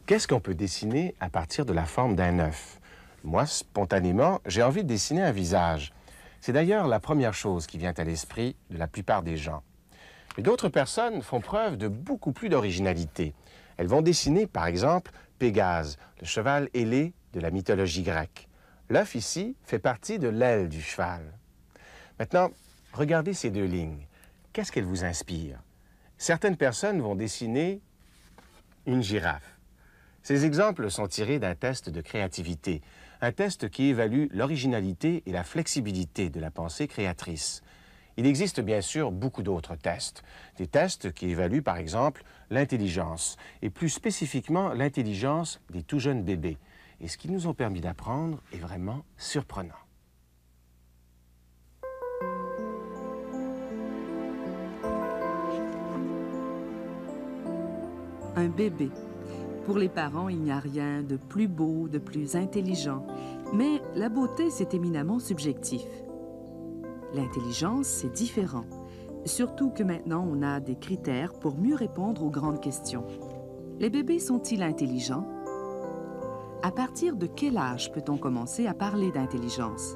Qu'est-ce qu'on peut dessiner à partir de la forme d'un œuf? Moi, spontanément, j'ai envie de dessiner un visage. C'est d'ailleurs la première chose qui vient à l'esprit de la plupart des gens. Mais d'autres personnes font preuve de beaucoup plus d'originalité. Elles vont dessiner, par exemple, Pégase, le cheval ailé de la mythologie grecque. L'œuf ici fait partie de l'aile du cheval. Maintenant, regardez ces deux lignes. Qu'est-ce qu'elles vous inspirent? Certaines personnes vont dessiner une girafe. Ces exemples sont tirés d'un test de créativité, un test qui évalue l'originalité et la flexibilité de la pensée créatrice. Il existe bien sûr beaucoup d'autres tests, des tests qui évaluent par exemple l'intelligence, et plus spécifiquement l'intelligence des tout jeunes bébés. Et ce qu'ils nous ont permis d'apprendre est vraiment surprenant. Un bébé. Pour les parents, il n'y a rien de plus beau, de plus intelligent. Mais la beauté, c'est éminemment subjectif. L'intelligence, c'est différent. Surtout que maintenant, on a des critères pour mieux répondre aux grandes questions. Les bébés sont-ils intelligents? À partir de quel âge peut-on commencer à parler d'intelligence?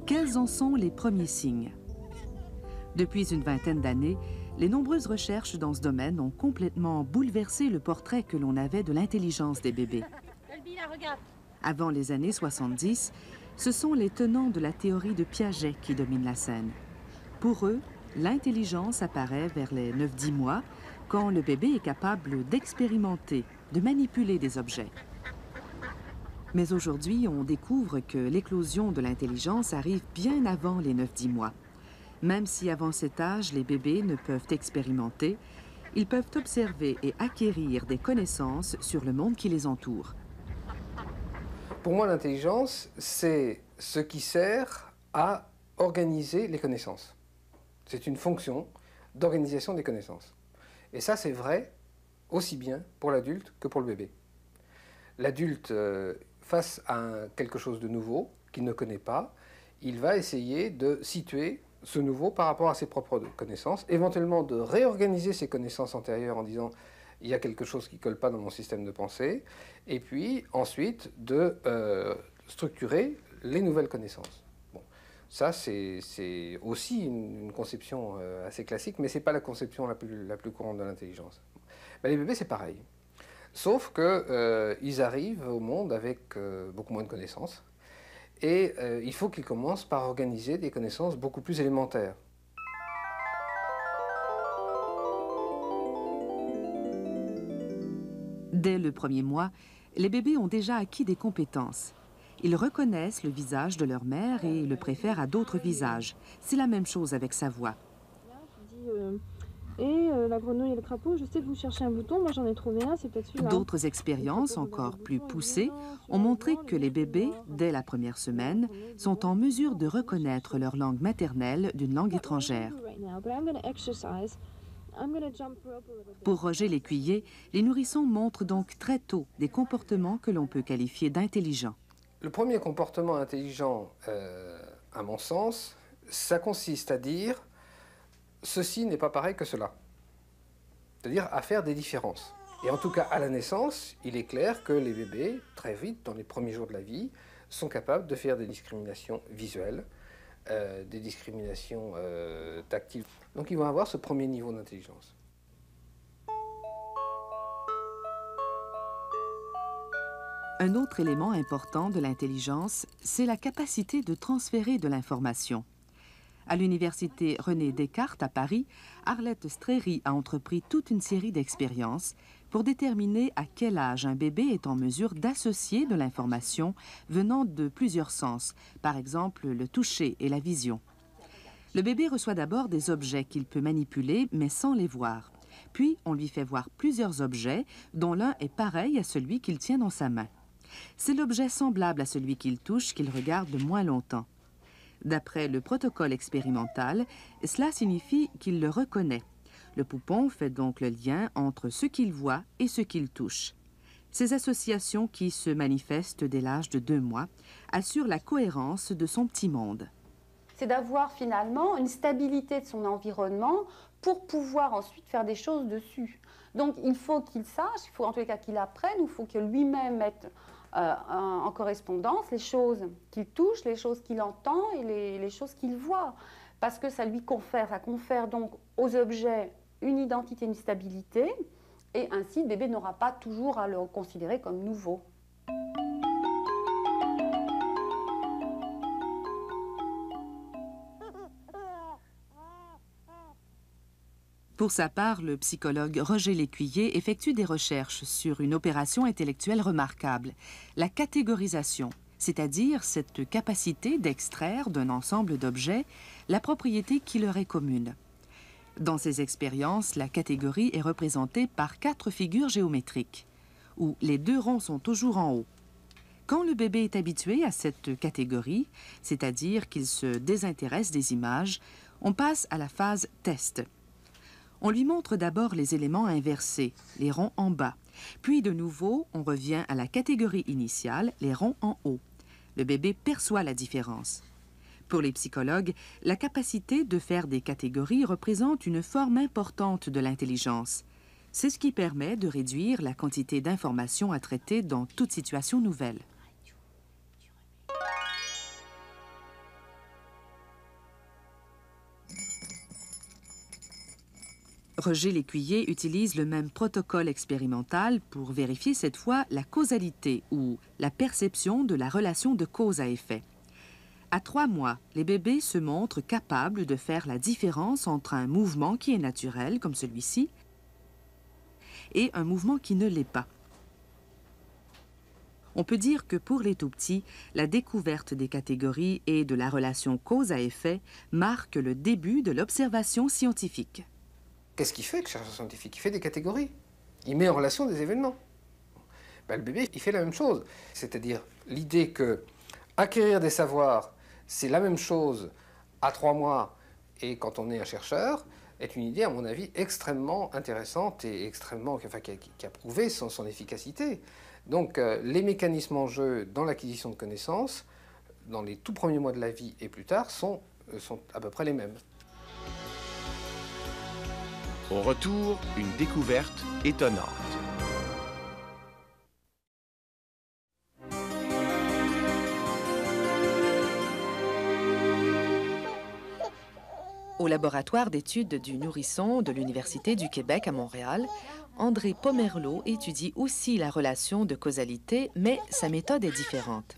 Quels en sont les premiers signes? Depuis une vingtaine d'années, les nombreuses recherches dans ce domaine ont complètement bouleversé le portrait que l'on avait de l'intelligence des bébés. Avant les années 70, ce sont les tenants de la théorie de Piaget qui dominent la scène. Pour eux, l'intelligence apparaît vers les 9-10 mois, quand le bébé est capable d'expérimenter, de manipuler des objets. Mais aujourd'hui, on découvre que l'éclosion de l'intelligence arrive bien avant les 9-10 mois. Même si avant cet âge, les bébés ne peuvent expérimenter, ils peuvent observer et acquérir des connaissances sur le monde qui les entoure. Pour moi, l'intelligence, c'est ce qui sert à organiser les connaissances. C'est une fonction d'organisation des connaissances. Et ça, c'est vrai aussi bien pour l'adulte que pour le bébé. L'adulte, face à quelque chose de nouveau qu'il ne connaît pas, il va essayer de situer ce nouveau par rapport à ses propres connaissances, éventuellement de réorganiser ses connaissances antérieures en disant il y a quelque chose qui ne colle pas dans mon système de pensée, et puis ensuite de structurer les nouvelles connaissances. Bon, ça c'est aussi une conception assez classique, mais ce n'est pas la conception la plus courante de l'intelligence. Ben, les bébés c'est pareil, sauf qu'ils arrivent au monde avec beaucoup moins de connaissances, et il faut qu'ils commencent par organiser des connaissances beaucoup plus élémentaires. Dès le premier mois, les bébés ont déjà acquis des compétences. Ils reconnaissent le visage de leur mère et le préfèrent à d'autres visages. C'est la même chose avec sa voix. La grenouille et le crapaud, je sais que vous cherchez un bouton, moi j'en ai trouvé un, c'est peut-être celui-là. D'autres expériences encore plus poussées ont montré que les bébés, dès la première semaine, sont en mesure de reconnaître leur langue maternelle d'une langue étrangère. Pour Roger Lécuyer, les nourrissons montrent donc très tôt des comportements que l'on peut qualifier d'intelligents. Le premier comportement intelligent, à mon sens, ça consiste à dire ceci n'est pas pareil que cela. C'est-à-dire à faire des différences. Et en tout cas, à la naissance, il est clair que les bébés, très vite, dans les premiers jours de la vie, sont capables de faire des discriminations visuelles, des discriminations tactiles. Donc ils vont avoir ce premier niveau d'intelligence. Un autre élément important de l'intelligence, c'est la capacité de transférer de l'information. À l'université René Descartes à Paris, Arlette Stréry a entrepris toute une série d'expériences pour déterminer à quel âge un bébé est en mesure d'associer de l'information venant de plusieurs sens, par exemple le toucher et la vision. Le bébé reçoit d'abord des objets qu'il peut manipuler, mais sans les voir. Puis, on lui fait voir plusieurs objets, dont l'un est pareil à celui qu'il tient dans sa main. C'est l'objet semblable à celui qu'il touche qu'il regarde moins longtemps. D'après le protocole expérimental, cela signifie qu'il le reconnaît. Le poupon fait donc le lien entre ce qu'il voit et ce qu'il touche. Ces associations qui se manifestent dès l'âge de 2 mois assurent la cohérence de son petit monde. C'est d'avoir finalement une stabilité de son environnement pour pouvoir ensuite faire des choses dessus. Donc il faut qu'il sache, il faut en tous les cas qu'il apprenne, il faut que lui-même mette en correspondance les choses qu'il touche, les choses qu'il entend et les choses qu'il voit. Parce que ça confère donc aux objets une identité, une stabilité, et ainsi le bébé n'aura pas toujours à le considérer comme nouveau. Pour sa part, le psychologue Roger Lécuyer effectue des recherches sur une opération intellectuelle remarquable, la catégorisation, c'est-à-dire cette capacité d'extraire d'un ensemble d'objets la propriété qui leur est commune. Dans ces expériences, la catégorie est représentée par 4 figures géométriques, où les 2 ronds sont toujours en haut. Quand le bébé est habitué à cette catégorie, c'est-à-dire qu'il se désintéresse des images, on passe à la phase test. On lui montre d'abord les éléments inversés, les ronds en bas. Puis de nouveau, on revient à la catégorie initiale, les ronds en haut. Le bébé perçoit la différence. Pour les psychologues, la capacité de faire des catégories représente une forme importante de l'intelligence. C'est ce qui permet de réduire la quantité d'informations à traiter dans toute situation nouvelle. Roger Lécuyer utilise le même protocole expérimental pour vérifier cette fois la causalité ou la perception de la relation de cause à effet. À 3 mois, les bébés se montrent capables de faire la différence entre un mouvement qui est naturel, comme celui-ci, et un mouvement qui ne l'est pas. On peut dire que pour les tout-petits, la découverte des catégories et de la relation cause à effet marque le début de l'observation scientifique. Qu'est-ce qu'il fait, le chercheur scientifique? Il fait des catégories. Il met en relation des événements. Ben, le bébé, il fait la même chose. C'est-à-dire l'idée que acquérir des savoirs, c'est la même chose à 3 mois et quand on est un chercheur, est une idée, à mon avis, extrêmement intéressante et extrêmement, enfin, qui a prouvé son efficacité. Donc, les mécanismes en jeu dans l'acquisition de connaissances, dans les tout premiers mois de la vie et plus tard, sont à peu près les mêmes. Au retour, une découverte étonnante. Au laboratoire d'études du nourrisson de l'Université du Québec à Montréal, André Pomerleau étudie aussi la relation de causalité, mais sa méthode est différente.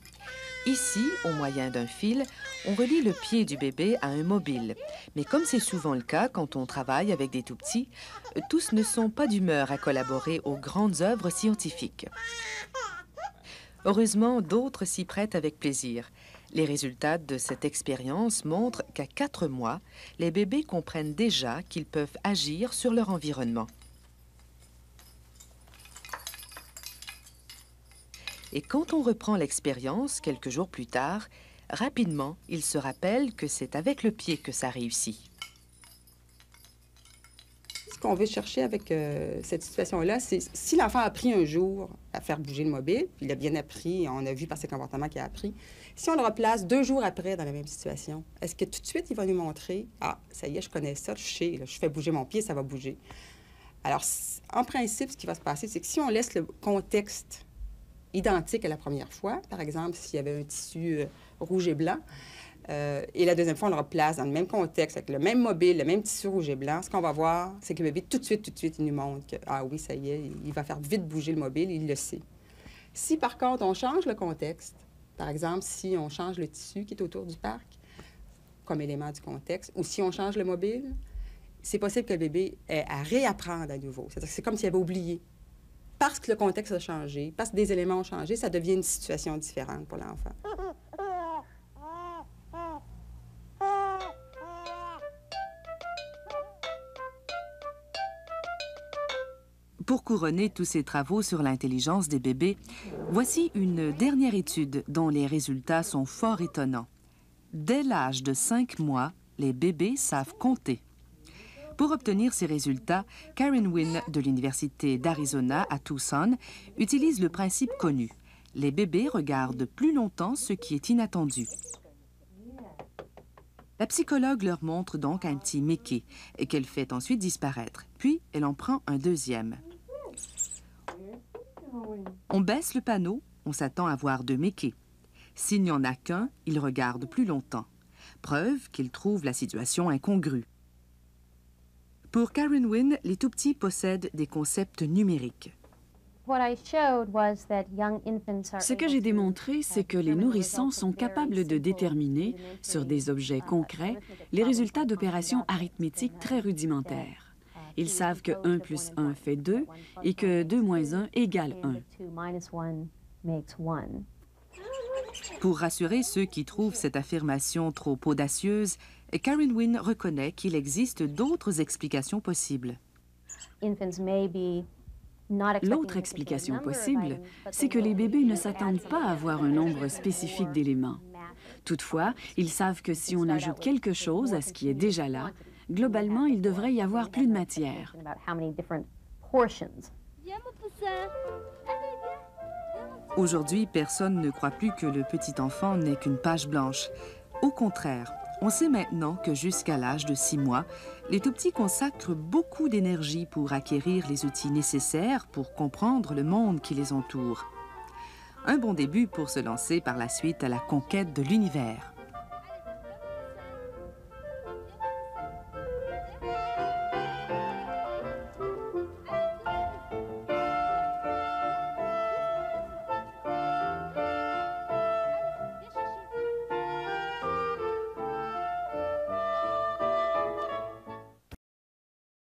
Ici, au moyen d'un fil, on relie le pied du bébé à un mobile. Mais comme c'est souvent le cas quand on travaille avec des tout-petits, tous ne sont pas d'humeur à collaborer aux grandes œuvres scientifiques. Heureusement, d'autres s'y prêtent avec plaisir. Les résultats de cette expérience montrent qu'à 4 mois, les bébés comprennent déjà qu'ils peuvent agir sur leur environnement. Et quand on reprend l'expérience quelques jours plus tard, rapidement, il se rappelle que c'est avec le pied que ça réussit. Ce qu'on veut chercher avec cette situation-là, c'est si l'enfant a appris un jour à faire bouger le mobile, puis il a bien appris, on a vu par ses comportements qu'il a appris, si on le replace 2 jours après dans la même situation, est-ce que tout de suite, il va nous montrer « Ah, ça y est, je connais ça, je sais, là, je fais bouger mon pied, ça va bouger. » Alors, en principe, ce qui va se passer, c'est que si on laisse le contexte identique à la première fois, par exemple, s'il y avait un tissu rouge et blanc, et la deuxième fois, on le replace dans le même contexte, avec le même mobile, le même tissu rouge et blanc, ce qu'on va voir, c'est que le bébé, tout de suite, il nous montre que, ah oui, ça y est, il va faire vite bouger le mobile, il le sait. Si, par contre, on change le contexte, par exemple, si on change le tissu qui est autour du parc, comme élément du contexte, ou si on change le mobile, c'est possible que le bébé ait à réapprendre à nouveau. C'est-à-dire que c'est comme s'il avait oublié. Parce que le contexte a changé, parce que des éléments ont changé, ça devient une situation différente pour l'enfant. Pour couronner tous ces travaux sur l'intelligence des bébés, voici une dernière étude dont les résultats sont fort étonnants. Dès l'âge de 5 mois, les bébés savent compter. Pour obtenir ces résultats, Karen Wynne de l'Université d'Arizona à Tucson utilise le principe connu. Les bébés regardent plus longtemps ce qui est inattendu. La psychologue leur montre donc un petit Mickey et qu'elle fait ensuite disparaître. Puis, elle en prend un deuxième. On baisse le panneau, on s'attend à voir 2 Mickey. S'il n'y en a qu'un, il regarde plus longtemps. Preuve qu'il trouve la situation incongrue. Pour Karen Wynne, les tout-petits possèdent des concepts numériques. Ce que j'ai démontré, c'est que les nourrissons sont capables de déterminer, sur des objets concrets, les résultats d'opérations arithmétiques très rudimentaires. Ils savent que 1 plus 1 fait 2 et que 2 moins 1 égale 1. Pour rassurer ceux qui trouvent cette affirmation trop audacieuse, Karen Wynne reconnaît qu'il existe d'autres explications possibles. L'autre explication possible, c'est que les bébés ne s'attendent pas à avoir un nombre spécifique d'éléments. Toutefois, ils savent que si on ajoute quelque chose à ce qui est déjà là, globalement, il devrait y avoir plus de matière. Aujourd'hui, personne ne croit plus que le petit enfant n'est qu'une page blanche. Au contraire, on sait maintenant que jusqu'à l'âge de 6 mois, les tout-petits consacrent beaucoup d'énergie pour acquérir les outils nécessaires pour comprendre le monde qui les entoure. Un bon début pour se lancer par la suite à la conquête de l'univers.